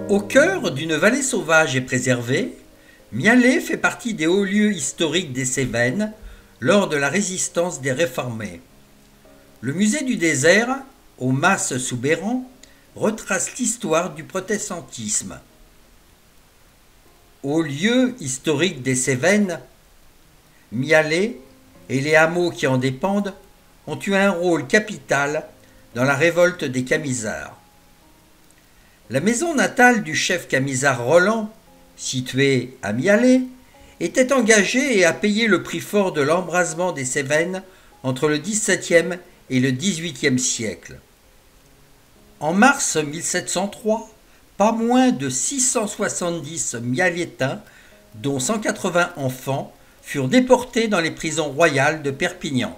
Au cœur d'une vallée sauvage et préservée, Mialet fait partie des hauts lieux historiques des Cévennes lors de la résistance des Réformés. Le musée du désert, au Mas sous Béran, retrace l'histoire du protestantisme. Au lieu historique des Cévennes, Mialet et les hameaux qui en dépendent ont eu un rôle capital dans la révolte des Camisards. La maison natale du chef camisard Roland, située à Mialet, était engagée et a payé le prix fort de l'embrasement des Cévennes entre le XVIIe et le XVIIIe siècle. En mars 1703, pas moins de 670 Mialétains, dont 180 enfants, furent déportés dans les prisons royales de Perpignan.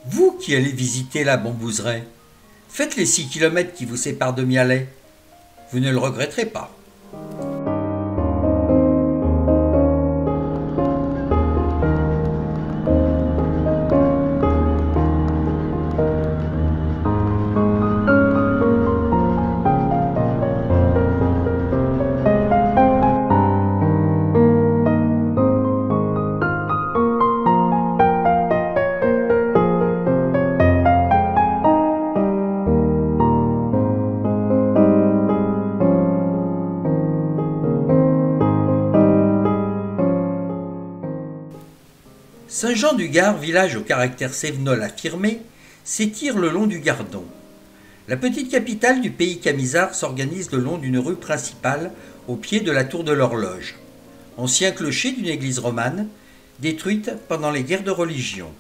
Vous qui allez visiter la Bambouserie, faites les 6 kilomètres qui vous séparent de Mialet. Vous ne le regretterez pas. Saint-Jean-du-Gard, village au caractère cévenol affirmé, s'étire le long du Gardon. La petite capitale du pays camisard s'organise le long d'une rue principale au pied de la tour de l'horloge, ancien clocher d'une église romane, détruite pendant les guerres de religion.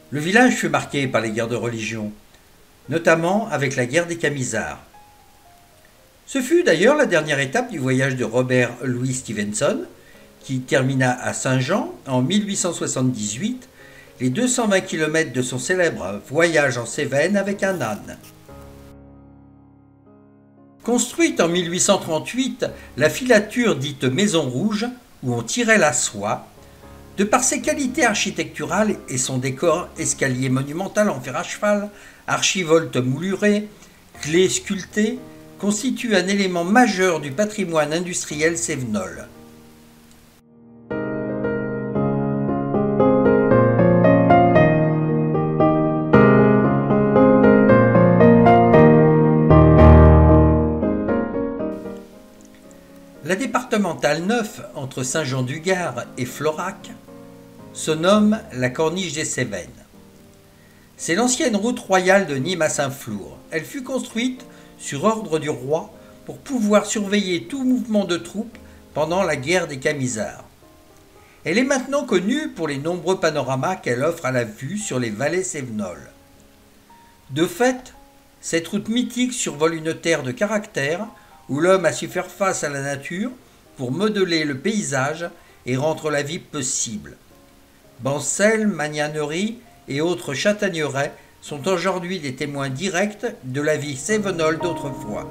Le village fut marqué par les guerres de religion, notamment avec la guerre des Camisards. Ce fut d'ailleurs la dernière étape du voyage de Robert Louis Stevenson, qui termina à Saint-Jean en 1878 les 220 km de son célèbre voyage en Cévennes avec un âne. Construite en 1838, la filature dite Maison Rouge, où on tirait la soie, de par ses qualités architecturales et son décor escalier monumental en fer à cheval, archivolte moulurée, clés sculptées, constitue un élément majeur du patrimoine industriel cévenol. La départementale 9 entre Saint-Jean-du-Gard et Florac se nomme la Corniche des Cévennes. C'est l'ancienne route royale de Nîmes à Saint-Flour. Elle fut construite sur ordre du roi pour pouvoir surveiller tout mouvement de troupes pendant la guerre des Camisards. Elle est maintenant connue pour les nombreux panoramas qu'elle offre à la vue sur les vallées cévenoles. De fait, cette route mythique survole une terre de caractère où l'homme a su faire face à la nature pour modeler le paysage et rendre la vie possible. Bancelles, magnaneries et autres châtaigneraies sont aujourd'hui des témoins directs de la vie cévenole d'autrefois.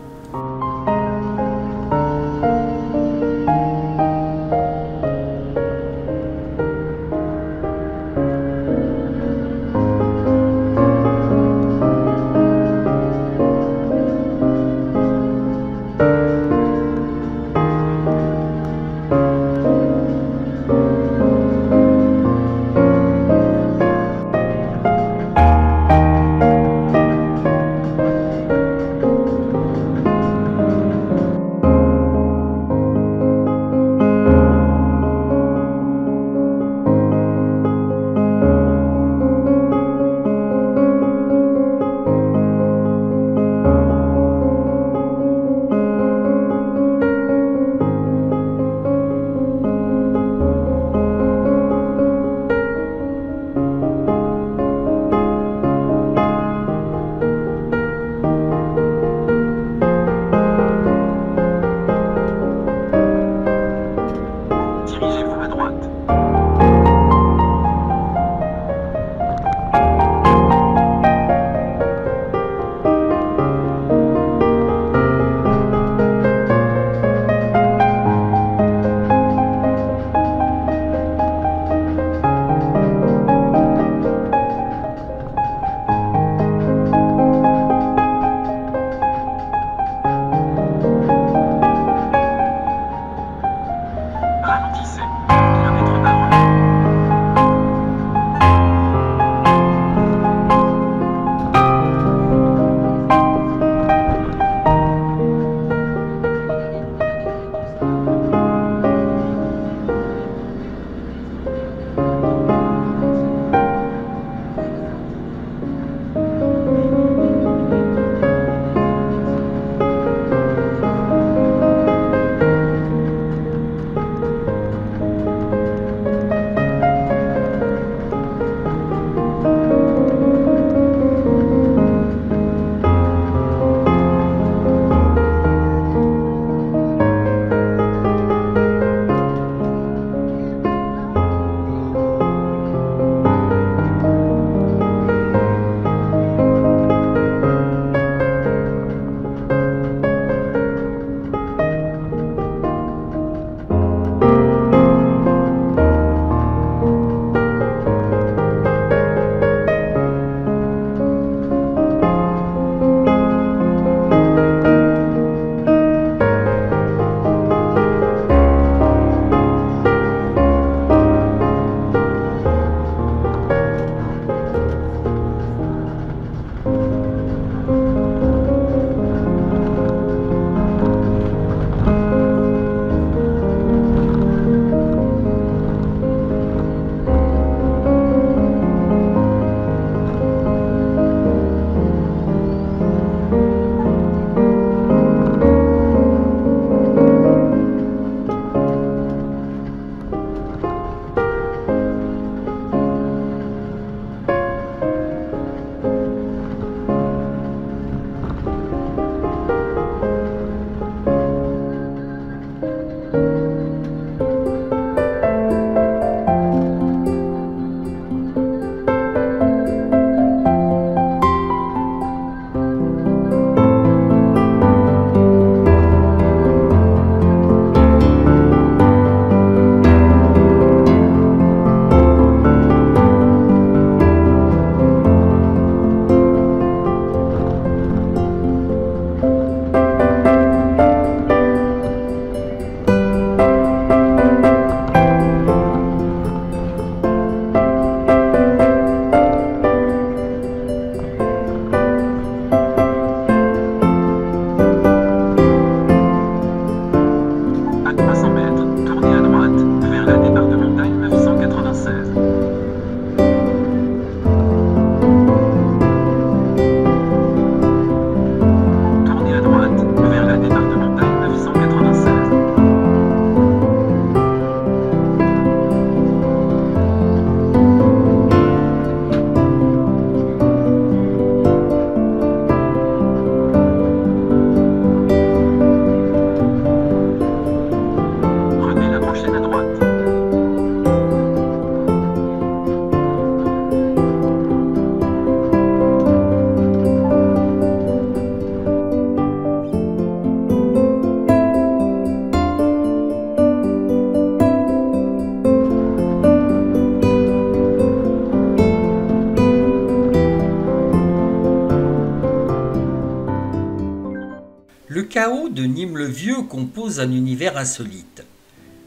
chaos de Nîmes-le-Vieux compose un univers insolite.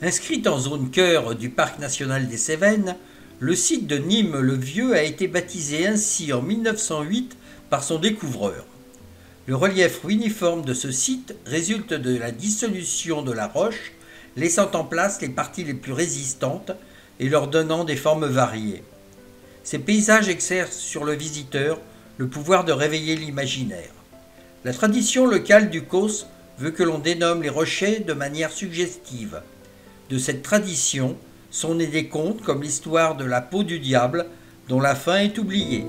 Inscrit en zone cœur du parc national des Cévennes, le site de Nîmes-le-Vieux a été baptisé ainsi en 1908 par son découvreur. Le relief ruiniforme de ce site résulte de la dissolution de la roche, laissant en place les parties les plus résistantes et leur donnant des formes variées. Ces paysages exercent sur le visiteur le pouvoir de réveiller l'imaginaire. La tradition locale du Causse veut que l'on dénomme les rochers de manière suggestive. De cette tradition sont nés des contes comme l'histoire de la peau du diable, dont la fin est oubliée.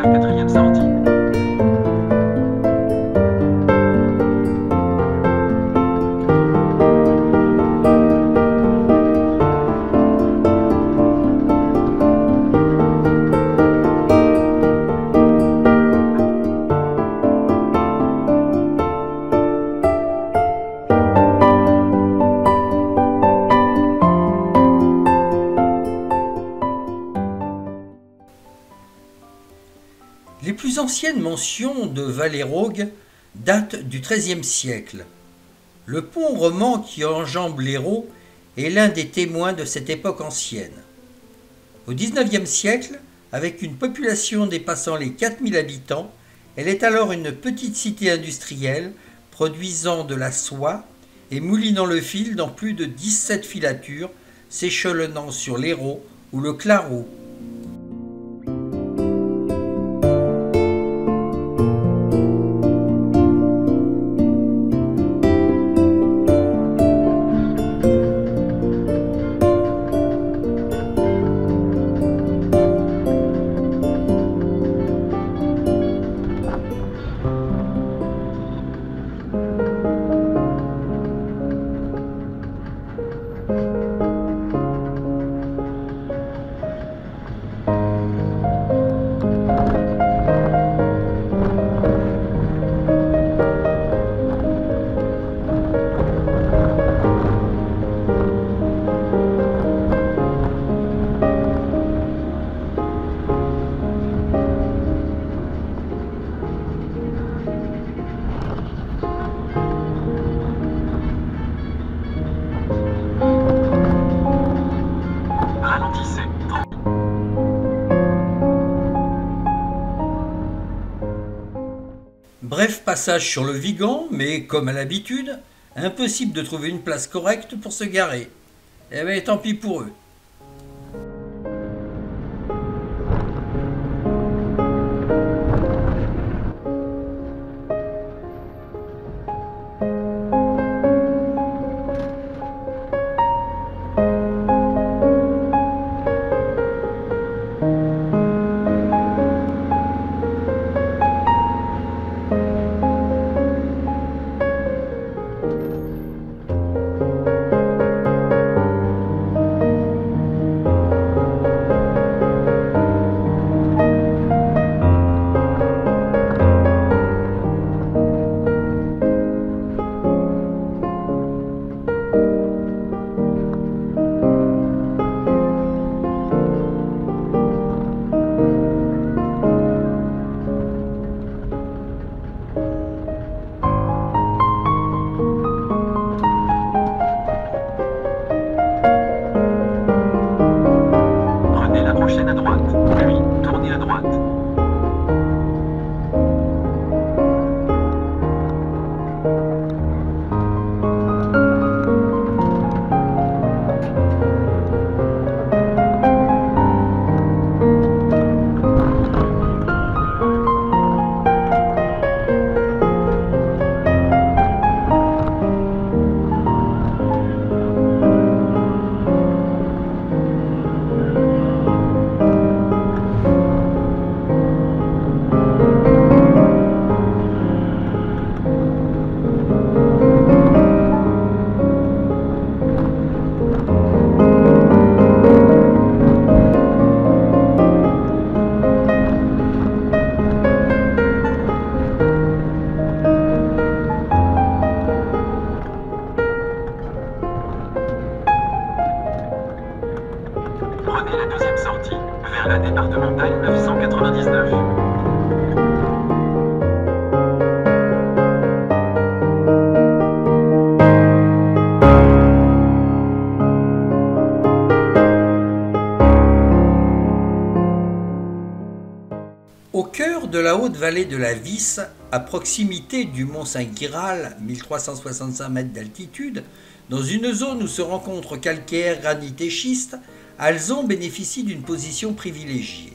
La quatrième sortie. Les plus anciennes mentions de Vallée-Rogue datent du XIIIe siècle. Le pont roman qui enjambe l'Hérault est l'un des témoins de cette époque ancienne. Au XIXe siècle, avec une population dépassant les 4000 habitants, elle est alors une petite cité industrielle produisant de la soie et moulinant le fil dans plus de 17 filatures s'échelonnant sur l'Hérault ou le Claroux. Ralentissez. Bref passage sur le Vigan, mais comme à l'habitude, impossible de trouver une place correcte pour se garer. Eh bien tant pis pour eux. Prochaine à droite, puis tournez à droite. la départementale 999. Au cœur de la haute vallée de la Vis, à proximité du mont Saint-Guiral, 1365 mètres d'altitude, dans une zone où se rencontrent calcaire, granit et schiste, Alzon bénéficie d'une position privilégiée.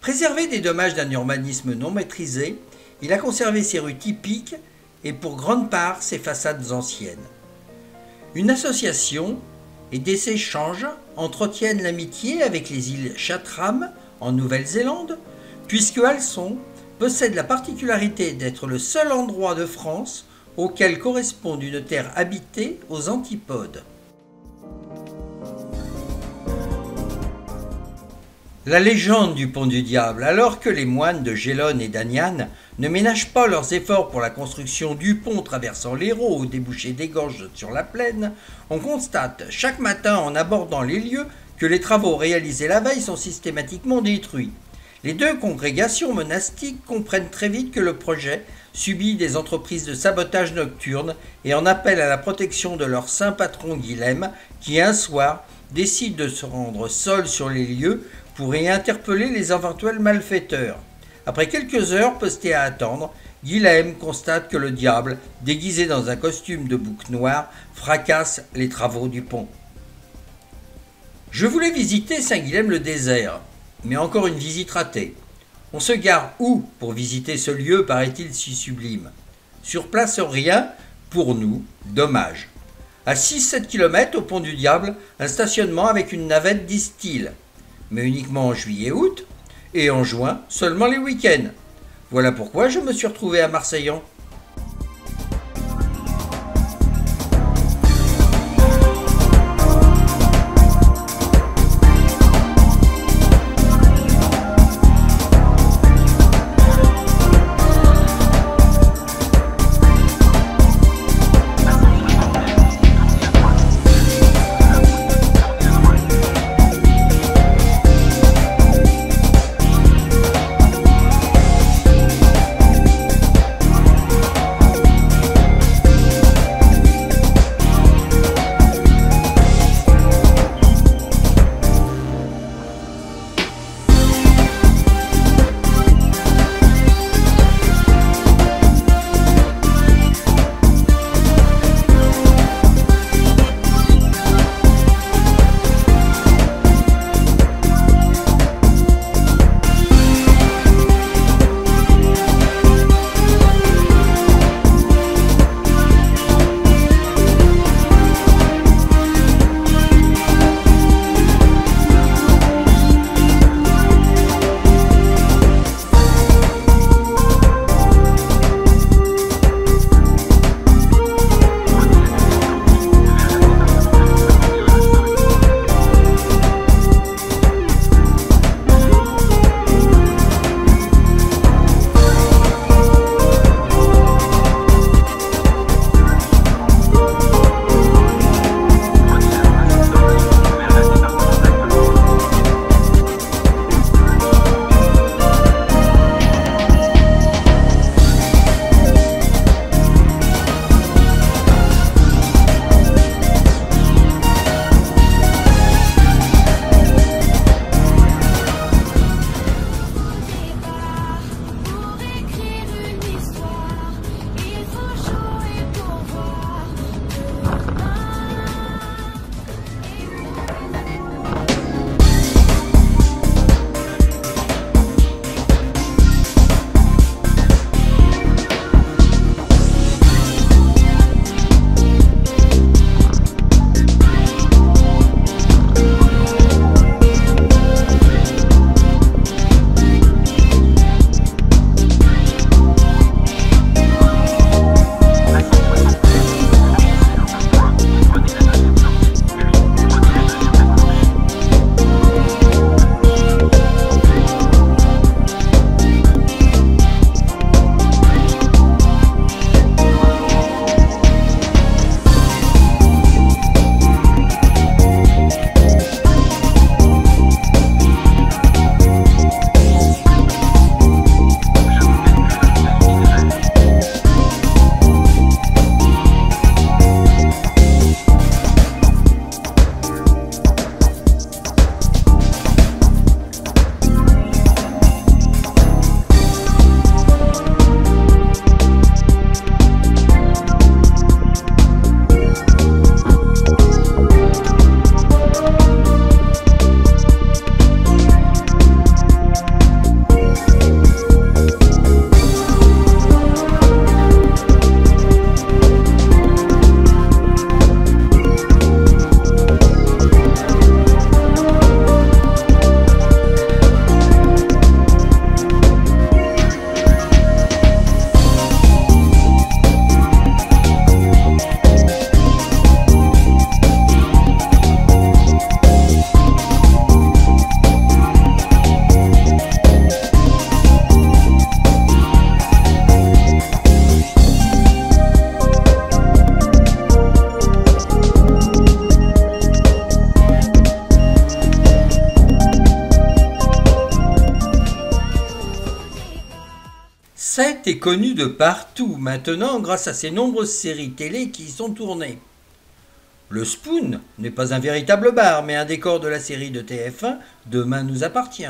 Préservé des dommages d'un urbanisme non maîtrisé, il a conservé ses rues typiques et pour grande part ses façades anciennes. Une association et des échanges entretiennent l'amitié avec les îles Chatham en Nouvelle-Zélande, puisque Alzon possède la particularité d'être le seul endroit de France auquel correspond une terre habitée aux antipodes. La légende du pont du diable, alors que les moines de Gélone et d'Aniane ne ménagent pas leurs efforts pour la construction du pont traversant l'Hérault au débouché des gorges sur la plaine, on constate chaque matin en abordant les lieux que les travaux réalisés la veille sont systématiquement détruits. Les deux congrégations monastiques comprennent très vite que le projet subit des entreprises de sabotage nocturne et en appellent à la protection de leur saint patron Guilhem, qui un soir décide de se rendre seul sur les lieux pour y interpeller les éventuels malfaiteurs. Après quelques heures postées à attendre, Guilhem constate que le diable, déguisé dans un costume de bouc noir, fracasse les travaux du pont. Je voulais visiter Saint-Guilhem-le-Désert, mais encore une visite ratée. On se gare où pour visiter ce lieu, paraît-il, si sublime? Sur place, rien, pour nous, dommage. À 6-7 km au pont du Diable, un stationnement avec une navette disent-ils, mais uniquement en juillet-août, et en juin, seulement les week-ends. Voilà pourquoi je me suis retrouvé à Marseillan. concept est connu de partout maintenant grâce à ces nombreuses séries télé qui y sont tournées. Le Spoon n'est pas un véritable bar, mais un décor de la série de TF1 Demain nous appartient.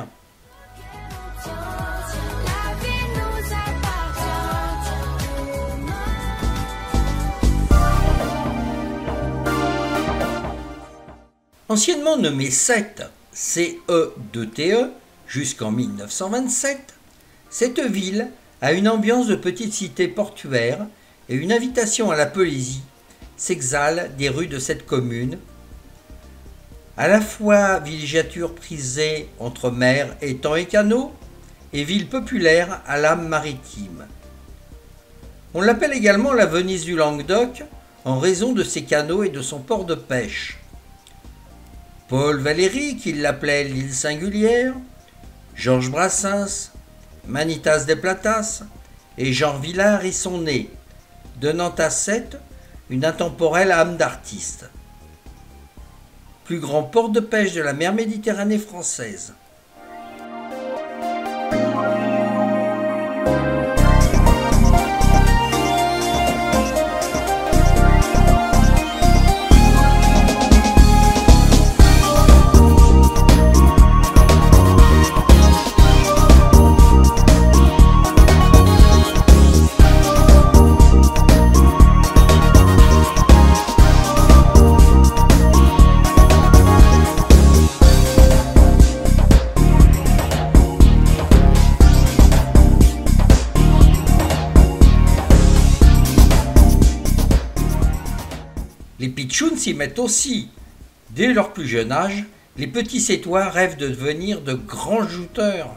Anciennement nommé CETE, C-E-2-T-E, jusqu'en 1927, cette ville a une ambiance de petite cité portuaire et une invitation à la poésie s'exhale des rues de cette commune, à la fois villégiature prisée entre mer, étang et canaux, et ville populaire à l'âme maritime. On l'appelle également la Venise du Languedoc en raison de ses canaux et de son port de pêche. Paul Valéry, qui l'appelait l'île singulière, Georges Brassens, Manitas de Platas et Jean Villard y sont nés, donnant à CETE une intemporelle âme d'artiste. Plus grand port de pêche de la mer Méditerranée française. Les pitchouns s'y mettent aussi. Dès leur plus jeune âge, les petits sétois rêvent de devenir de grands jouteurs.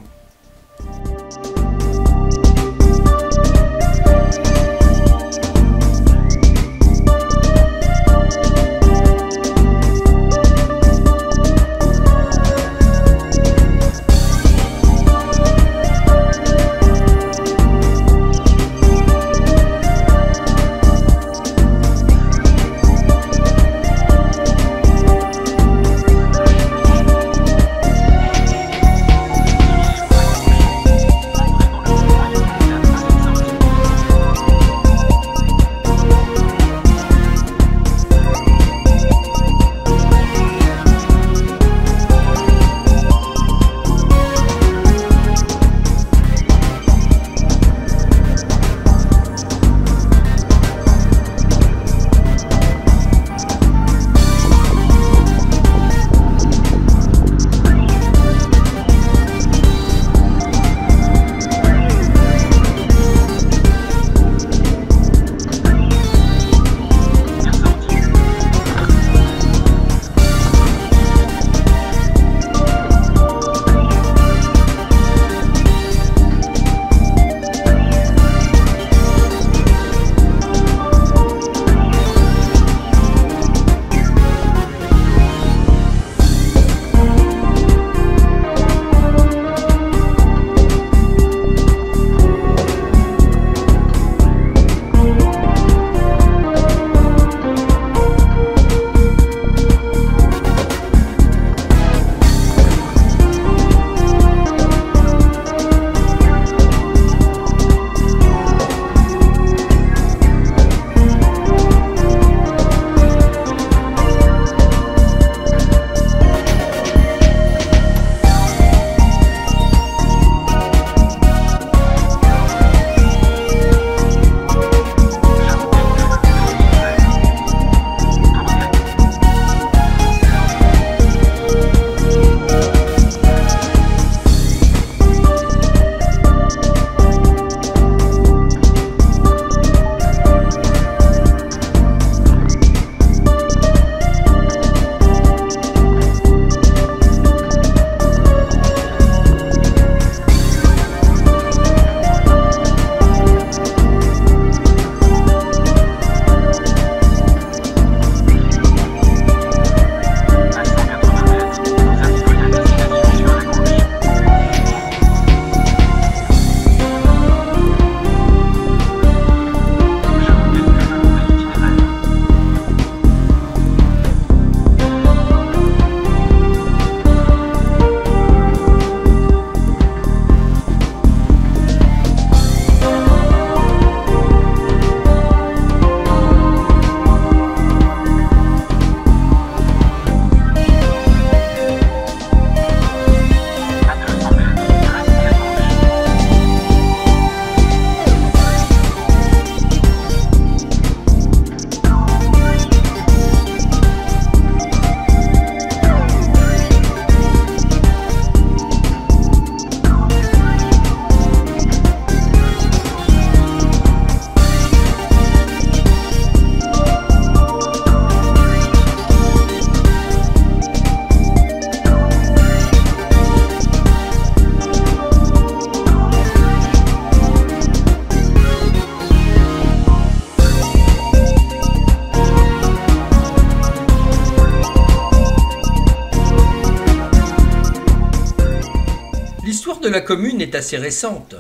de la commune est assez récente.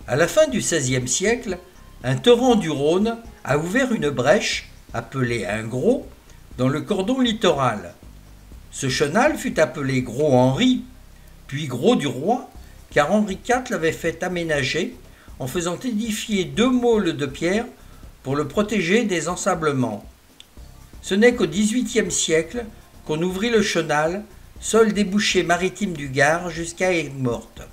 À la fin du XVIe siècle, un torrent du Rhône a ouvert une brèche, appelée un Gros, dans le cordon littoral. Ce chenal fut appelé Gros Henri, puis Gros du Roi, car Henri IV l'avait fait aménager en faisant édifier 2 môles de pierre pour le protéger des ensablements. Ce n'est qu'au XVIIIe siècle qu'on ouvrit le chenal, seul débouché maritime du Gard jusqu'à Aigues-Mortes.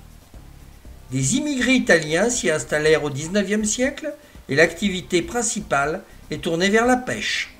Des immigrés italiens s'y installèrent au XIXe siècle et l'activité principale est tournée vers la pêche.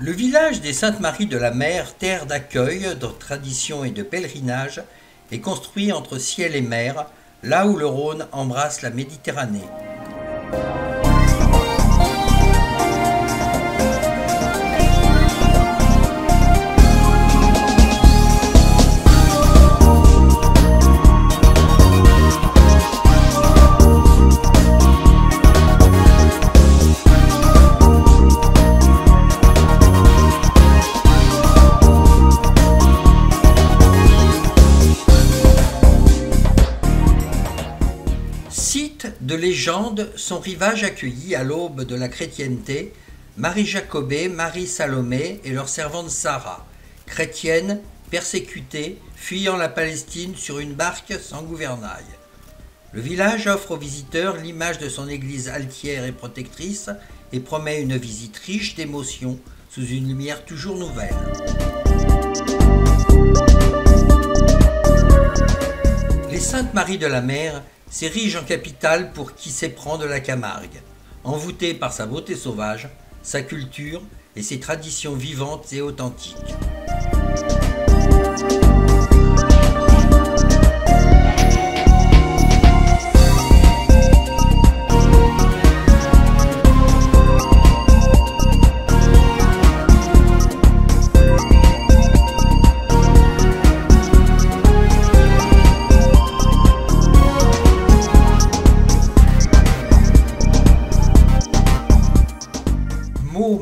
Le village des Saintes-Maries de la Mer, terre d'accueil, de tradition et de pèlerinage, est construit entre ciel et mer, là où le Rhône embrasse la Méditerranée. Site de légende, son rivage accueillit à l'aube de la chrétienté Marie Jacobée, Marie Salomé et leur servante Sarah, chrétienne, persécutée, fuyant la Palestine sur une barque sans gouvernail. Le village offre aux visiteurs l'image de son église altière et protectrice et promet une visite riche d'émotions sous une lumière toujours nouvelle. Les Saintes-Maries de la Mer s'érige en capitale pour qui s'éprend de la Camargue, envoûtée par sa beauté sauvage, sa culture et ses traditions vivantes et authentiques.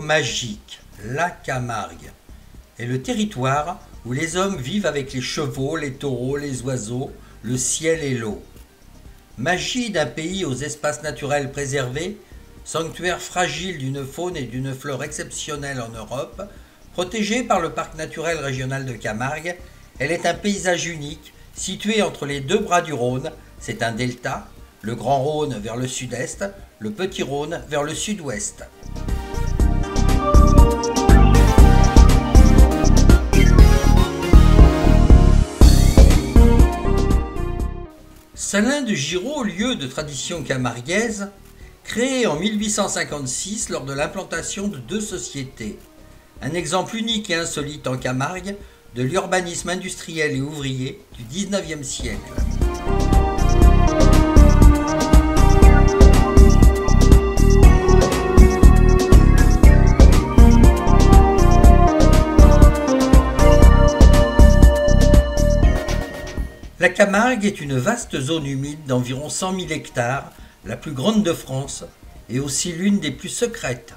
Magique, la Camargue, est le territoire où les hommes vivent avec les chevaux, les taureaux, les oiseaux, le ciel et l'eau. Magie d'un pays aux espaces naturels préservés, sanctuaire fragile d'une faune et d'une flore exceptionnelle en Europe, protégée par le parc naturel régional de Camargue, elle est un paysage unique, situé entre les deux bras du Rhône. C'est un delta, le Grand Rhône vers le sud-est, le Petit Rhône vers le sud-ouest. Salins de Giraud, lieu de tradition camarguaise, créé en 1856 lors de l'implantation de deux sociétés. Un exemple unique et insolite en Camargue de l'urbanisme industriel et ouvrier du XIXe siècle. La Camargue est une vaste zone humide d'environ 100 000 hectares, la plus grande de France et aussi l'une des plus secrètes.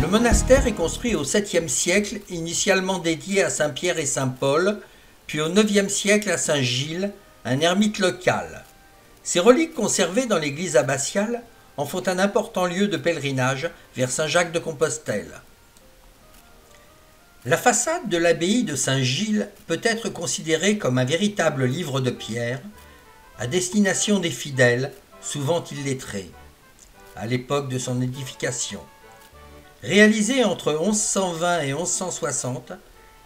Le monastère est construit au 7e siècle, initialement dédié à Saint Pierre et Saint Paul, puis au 9e siècle à Saint Gilles, un ermite local. Ces reliques conservées dans l'église abbatiale en font un important lieu de pèlerinage vers Saint-Jacques-de-Compostelle. La façade de l'abbaye de Saint-Gilles peut être considérée comme un véritable livre de pierre, à destination des fidèles, souvent illettrés, à l'époque de son édification. Réalisée entre 1120 et 1160,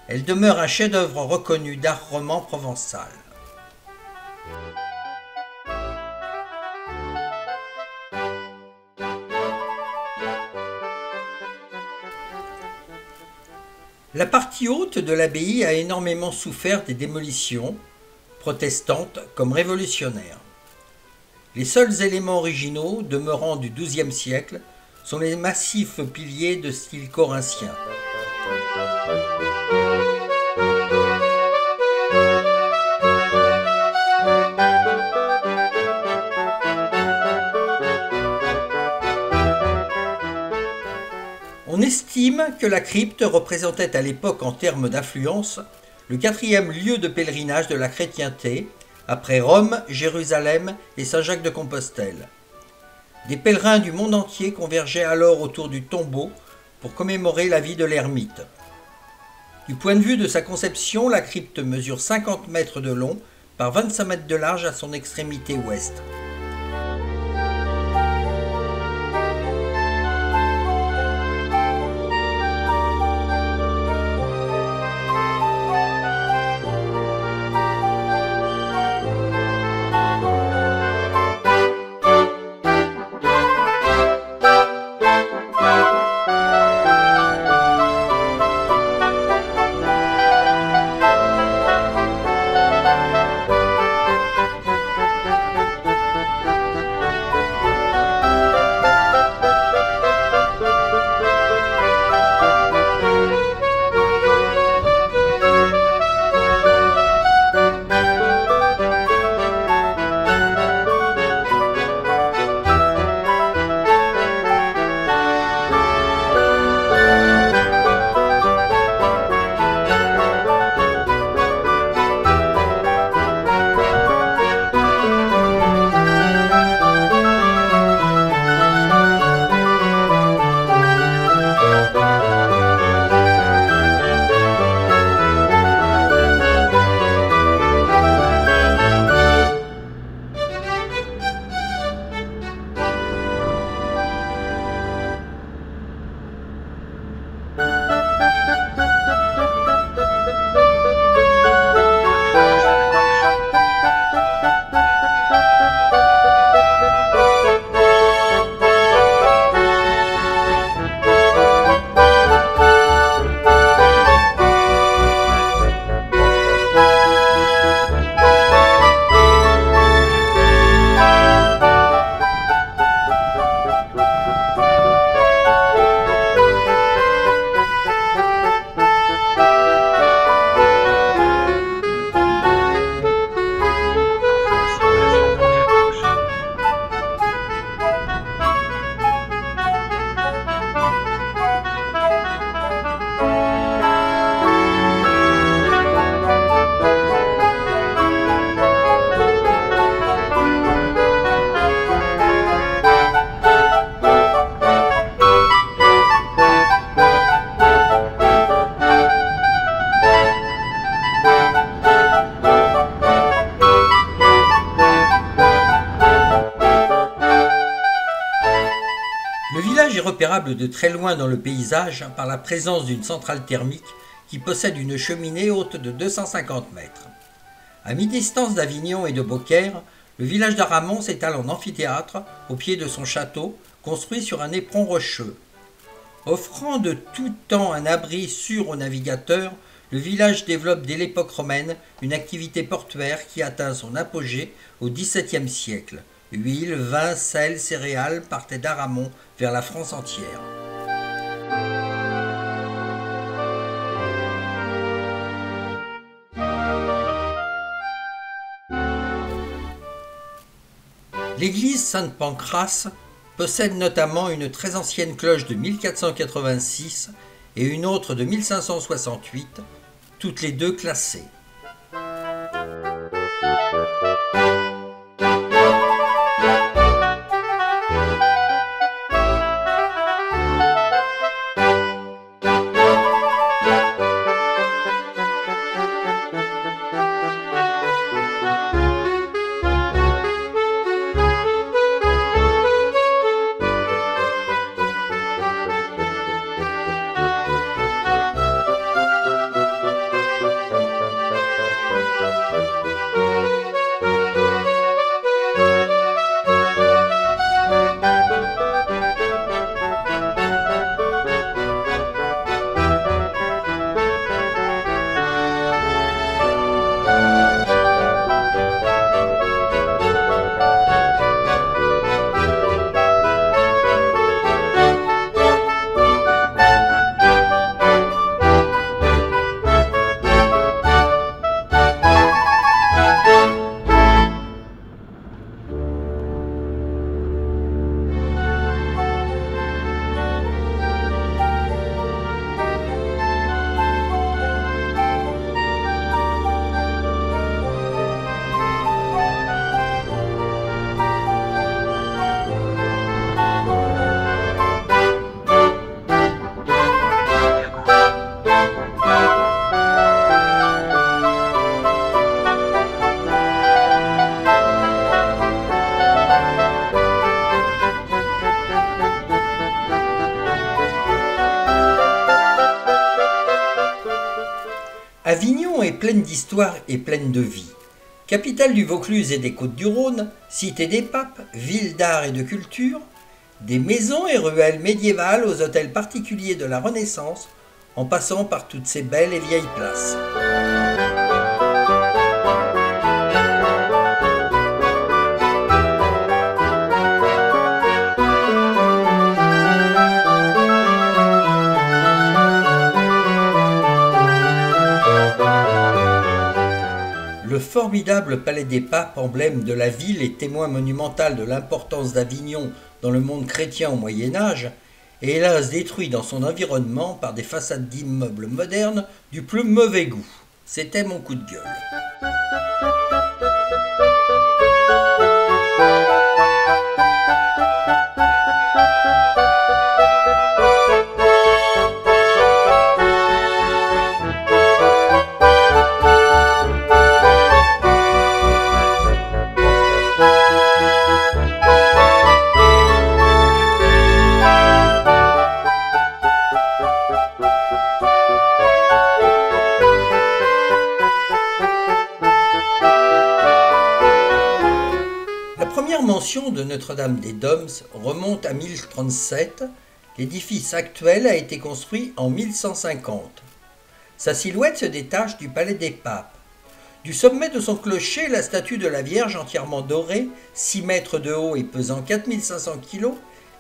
elle demeure un chef-d'œuvre reconnu d'art roman provençal. La partie haute de l'abbaye a énormément souffert des démolitions, protestantes comme révolutionnaires. Les seuls éléments originaux demeurant du XIIe siècle sont les massifs piliers de style corinthien. On estime que la crypte représentait à l'époque en termes d'affluence le quatrième lieu de pèlerinage de la chrétienté, après Rome, Jérusalem et Saint-Jacques-de-Compostelle. Des pèlerins du monde entier convergeaient alors autour du tombeau pour commémorer la vie de l'ermite. Du point de vue de sa conception, la crypte mesure 50 mètres de long par 25 mètres de large à son extrémité ouest. Le village est repérable de très loin dans le paysage par la présence d'une centrale thermique qui possède une cheminée haute de 250 mètres. À mi-distance d'Avignon et de Beaucaire, le village d'Aramon s'étale en amphithéâtre au pied de son château, construit sur un éperon rocheux. Offrant de tout temps un abri sûr aux navigateurs, le village développe dès l'époque romaine une activité portuaire qui atteint son apogée au XVIIe siècle. Huile, vin, sel, céréales partaient d'Aramon vers la France entière. L'église Sainte-Pancrace possède notamment une très ancienne cloche de 1486 et une autre de 1568, toutes les deux classées. Avignon est pleine d'histoire et pleine de vie. Capitale du Vaucluse et des Côtes-du-Rhône, cité des papes, ville d'art et de culture, des maisons et ruelles médiévales aux hôtels particuliers de la Renaissance, en passant par toutes ces belles et vieilles places. Le formidable Palais des Papes, emblème de la ville et témoin monumental de l'importance d'Avignon dans le monde chrétien au Moyen-Âge, est hélas détruit dans son environnement par des façades d'immeubles modernes du plus mauvais goût. C'était mon coup de gueule. La première mention de Notre-Dame-des-Doms remonte à 1037. L'édifice actuel a été construit en 1150. Sa silhouette se détache du palais des papes. Du sommet de son clocher, la statue de la Vierge entièrement dorée, 6 mètres de haut et pesant 4500 kg,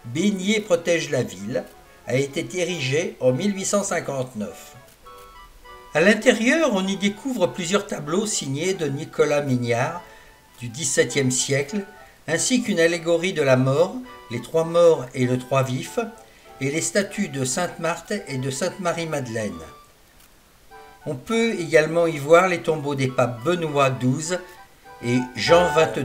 baignée et protège la ville, a été érigée en 1859. À l'intérieur, on y découvre plusieurs tableaux signés de Nicolas Mignard du XVIIe siècle, ainsi qu'une allégorie de la mort, les 3 morts et le 3 vifs, et les statues de Sainte Marthe et de Sainte Marie-Madeleine. On peut également y voir les tombeaux des papes Benoît XII et Jean XXII.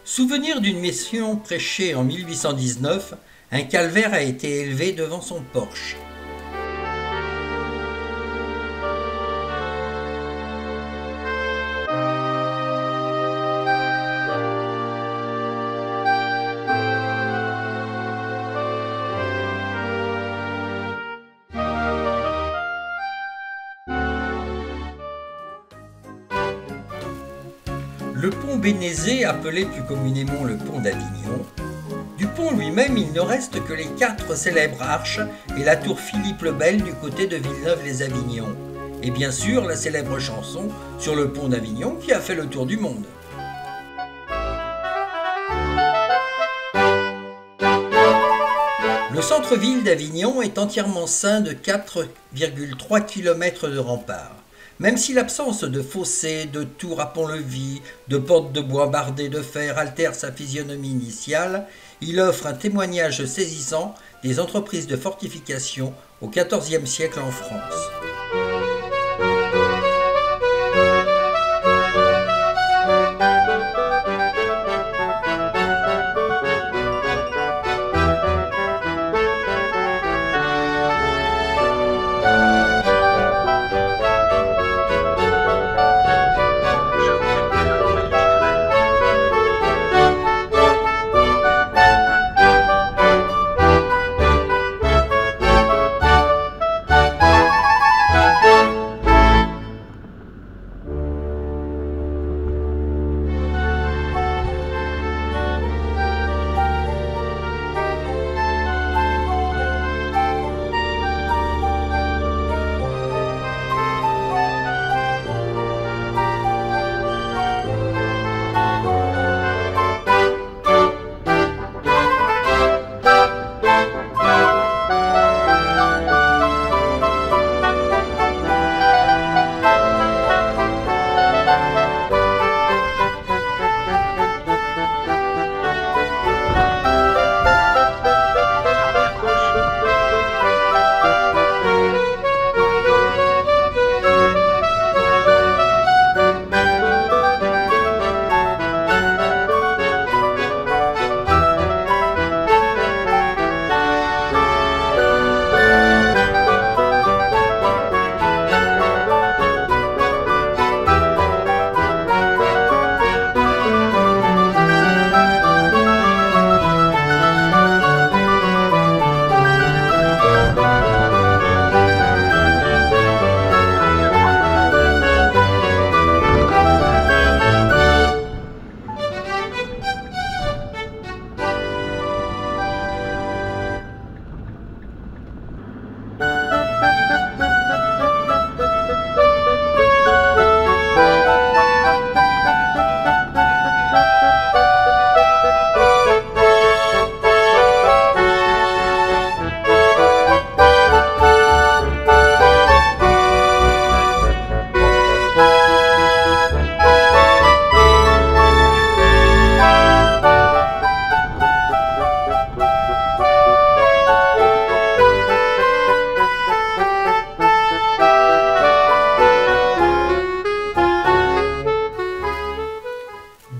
Souvenir d'une mission prêchée en 1819, un calvaire a été élevé devant son porche. Le pont Bénézet, appelé plus communément le pont d'Avignon, du pont lui-même il ne reste que les 4 célèbres arches et la tour Philippe le Bel du côté de Villeneuve-les-Avignon, et bien sûr la célèbre chanson sur le pont d'Avignon qui a fait le tour du monde. Le centre-ville d'Avignon est entièrement ceint de 4,3 km de remparts. Même si l'absence de fossés, de tours à pont-levis, de portes de bois bardées de fer altère sa physionomie initiale, il offre un témoignage saisissant des entreprises de fortification au XIVe siècle en France.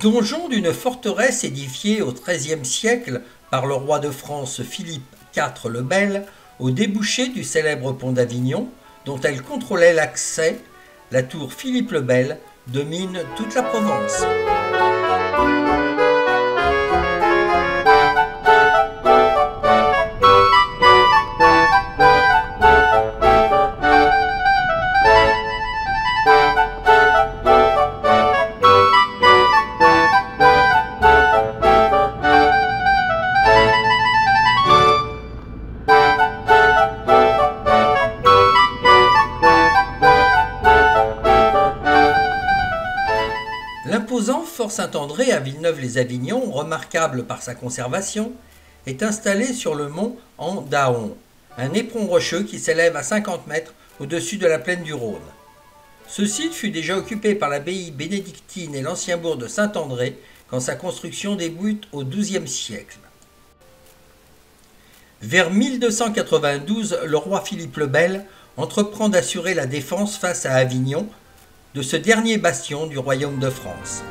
Donjon d'une forteresse édifiée au XIIIe siècle par le roi de France Philippe IV le Bel au débouché du célèbre pont d'Avignon, dont elle contrôlait l'accès, la tour Philippe le Bel domine toute la Provence. L'imposant Fort Saint-André à Villeneuve-les-Avignon, remarquable par sa conservation, est installé sur le mont Andaon, un éperon rocheux qui s'élève à 50 mètres au-dessus de la plaine du Rhône. Ce site fut déjà occupé par l'abbaye bénédictine et l'ancien bourg de Saint-André quand sa construction débute au XIIe siècle. Vers 1292, le roi Philippe le Bel entreprend d'assurer la défense face à Avignon, de ce dernier bastion du royaume de France.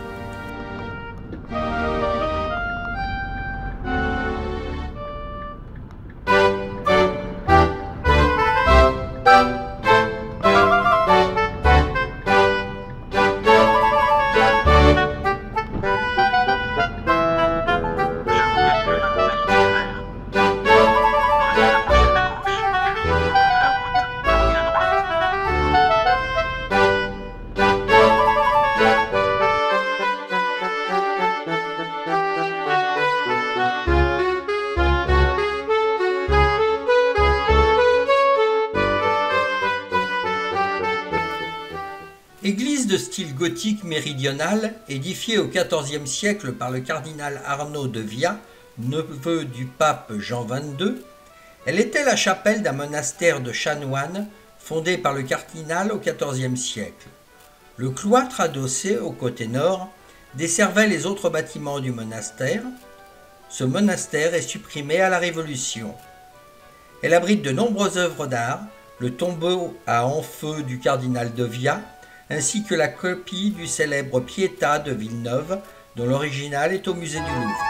Église de style gothique méridional, édifiée au XIVe siècle par le cardinal Arnaud de Via, neveu du pape Jean XXII, elle était la chapelle d'un monastère de chanoines fondé par le cardinal au XIVe siècle. Le cloître adossé au côté nord desservait les autres bâtiments du monastère. Ce monastère est supprimé à la Révolution. Elle abrite de nombreuses œuvres d'art, le tombeau à en-feu du cardinal de Via, ainsi que la copie du célèbre Pietà de Villeneuve, dont l'original est au musée du Louvre.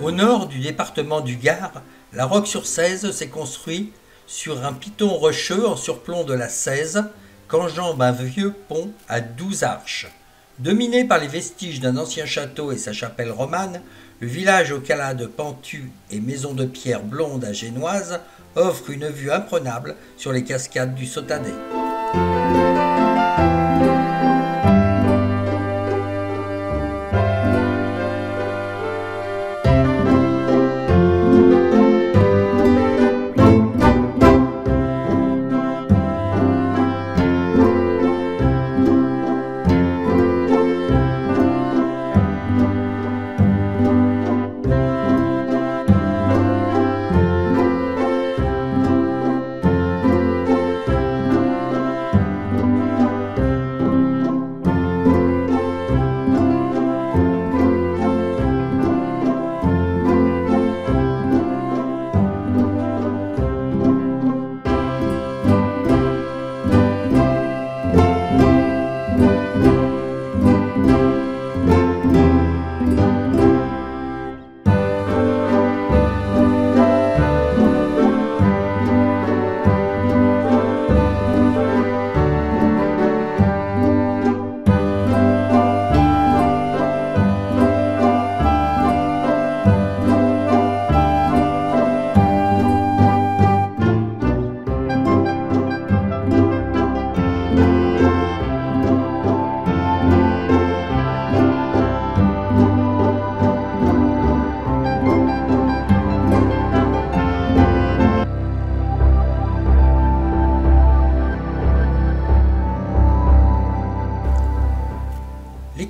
Au nord du département du Gard, la Roque-sur-Cèze s'est construit sur un piton rocheux en surplomb de la Cèze, qu'enjambe un vieux pont à 12 arches. Dominé par les vestiges d'un ancien château et sa chapelle romane, le village aux calades pentues et maisons de pierre blondes à génoise offre une vue imprenable sur les cascades du Sottadé.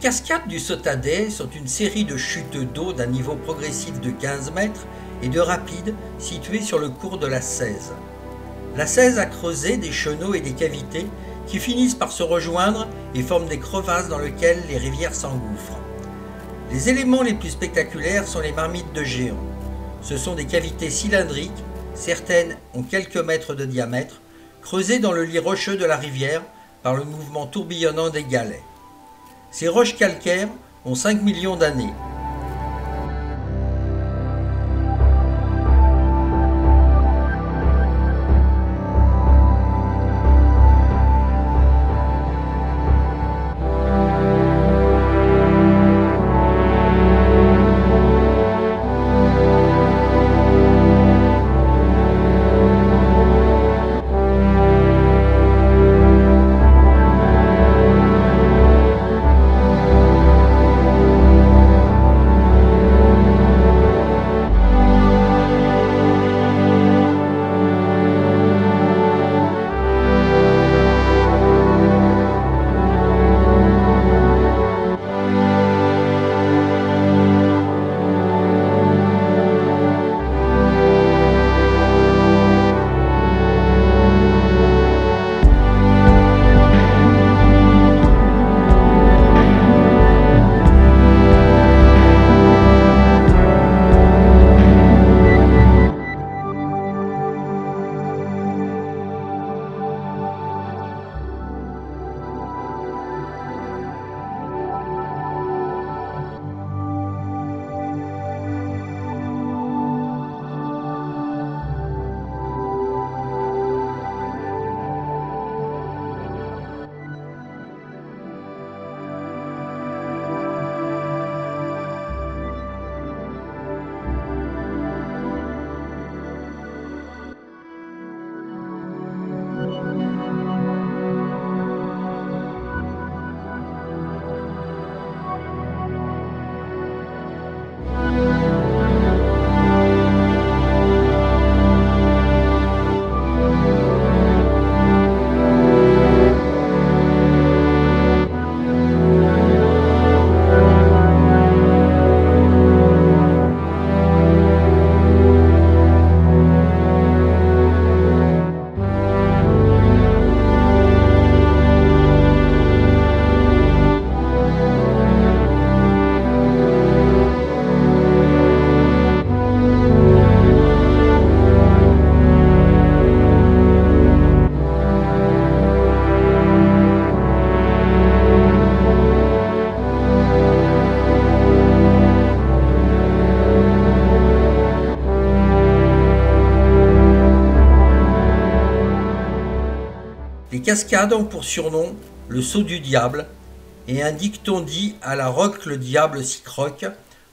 cascades du Sotadet sont une série de chutes d'eau d'un niveau progressif de 15 mètres et de rapides situés sur le cours de la Cèze. La Cèze a creusé des chenaux et des cavités qui finissent par se rejoindre et forment des crevasses dans lesquelles les rivières s'engouffrent. Les éléments les plus spectaculaires sont les marmites de géants. Ce sont des cavités cylindriques, certaines ont quelques mètres de diamètre, creusées dans le lit rocheux de la rivière par le mouvement tourbillonnant des galets. Ces roches calcaires ont 5 millions d'années. Les cascades ont pour surnom le saut du diable et un dicton dit à la roque le diable s'y croque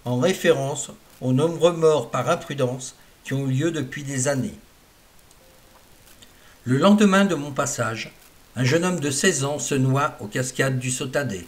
en référence aux nombreux morts par imprudence qui ont eu lieu depuis des années. Le lendemain de mon passage, un jeune homme de 16 ans se noie aux cascades du Sotadet.